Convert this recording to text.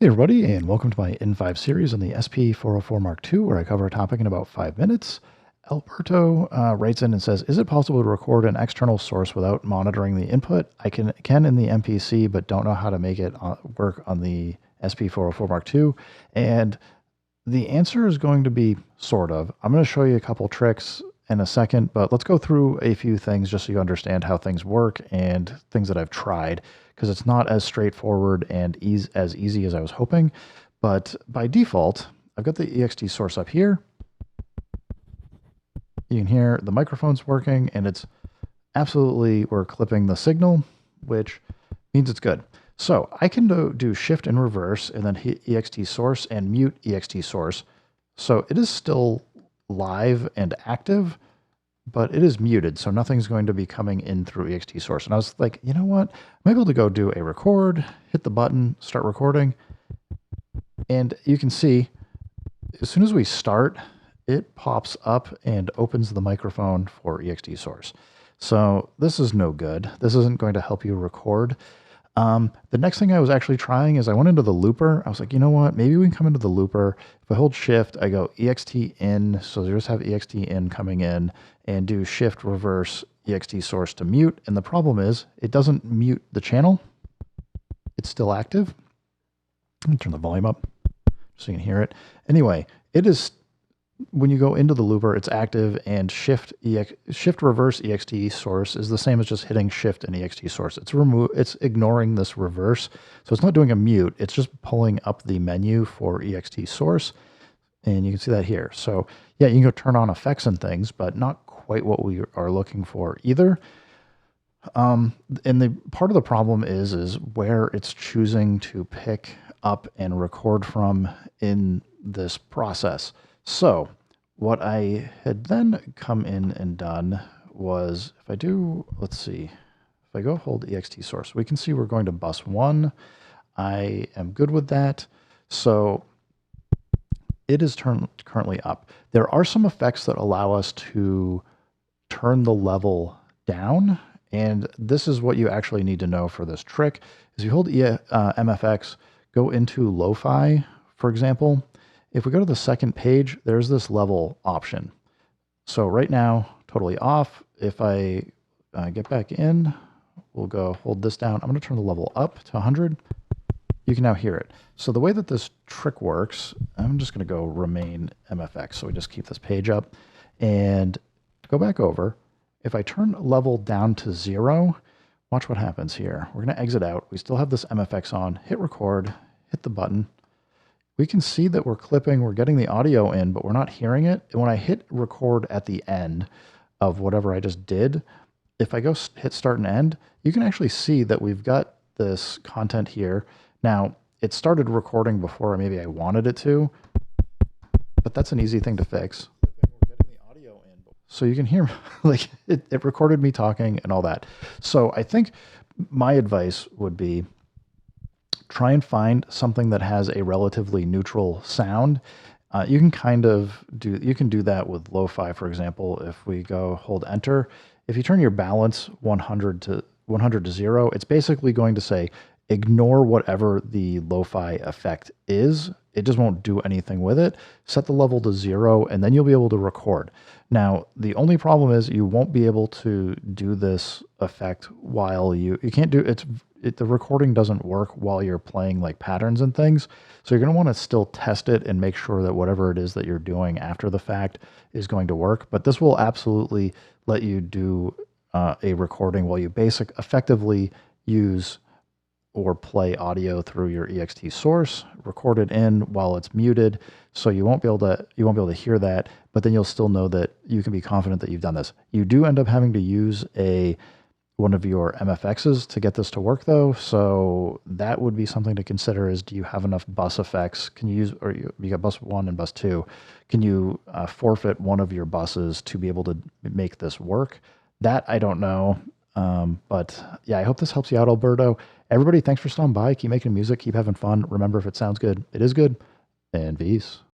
Hey everybody, and welcome to my N5 series on the SP404 Mark II, where I cover a topic in about 5 minutes. Alberto writes in and says, is it possible to record an external source without monitoring the input? I can in the MPC, but don't know how to make it work on the SP404 Mark II. And the answer is going to be sort of. I'm going to show you a couple tricks in a second, but let's go through a few things just so you understand how things work and things that I've tried, because it's not as straightforward and as easy as I was hoping. But by default, I've got the ext source up here. You can hear the microphone's working, and it's absolutely, we're clipping the signal, which means it's good. So I can do shift and reverse and then hit ext source and mute ext source. So it is still live and active, but it is muted. So nothing's going to be coming in through ext source. And I was like, you know what? I'm able to go do a record, hit the button, start recording. And you can see as soon as we start, it pops up and opens the microphone for ext source. So this is no good. This isn't going to help you record. The next thing I was actually trying is I went into the looper. I was like, you know what? Maybe we can come into the looper. If I hold shift, I go ext in. So you just have ext in coming in and do shift reverse ext source to mute. And the problem is it doesn't mute the channel. It's still active. Let me turn the volume up so you can hear it. Anyway, it is, when you go into the looper, it's active, and shift reverse ext source is the same as just hitting shift and ext source. It's ignoring this reverse. So it's not doing a mute. It's just pulling up the menu for ext source. And you can see that here. So yeah, you can go turn on effects and things, but not quite what we are looking for either. And the part of the problem is where it's choosing to pick up and record from in this process. So what I had then come in and done was, if I do, let's see, if I go hold ext source, we can see we're going to bus 1. I am good with that. So it is currently up. There are some effects that allow us to turn the level down. And this is what you actually need to know for this trick. Is you hold MFX, go into lo-fi, for example. If we go to the second page, there's this level option. So right now, totally off. If I get back in, we'll go hold this down. I'm going to turn the level up to 100. You can now hear it. So the way that this trick works, I'm just going to go remain MFX. So we just keep this page up and go back over. If I turn level down to 0, watch what happens here. We're going to exit out. We still have this MFX on. Hit record, hit the button. We can see that we're clipping, we're getting the audio in, but we're not hearing it. And when I hit record at the end of whatever I just did, if I go hit start and end, you can actually see that we've got this content here. Now, it started recording before maybe I wanted it to, but that's an easy thing to fix. So you can hear, like, it recorded me talking and all that. So I think my advice would be, try and find something that has a relatively neutral sound. You can do that with lo-fi, for example. If we go hold enter, if you turn your balance 100 to 0, it's basically going to say, ignore whatever the lo-fi effect is. It just won't do anything with it. Set the level to 0, and then you'll be able to record. Now, the only problem is you won't be able to do this effect while you can't do it. The recording doesn't work while you're playing like patterns and things. So you're going to want to still test it and make sure that whatever it is that you're doing after the fact is going to work. But this will absolutely let you do a recording while you effectively use or play audio through your ext source, record it in while it's muted, so you won't be able to hear that, but then you'll still know that you can be confident that you've done this. You do end up having to use one of your MFXs to get this to work though, so that would be something to consider. Is, do you have enough bus effects? Can you use, or you got bus 1 and bus 2, can you forfeit one of your buses to be able to make this work? That I don't know. But yeah, I hope this helps you out, Alberto. Everybody, thanks for stopping by. Keep making music, keep having fun. Remember, if it sounds good, it is good. And peace.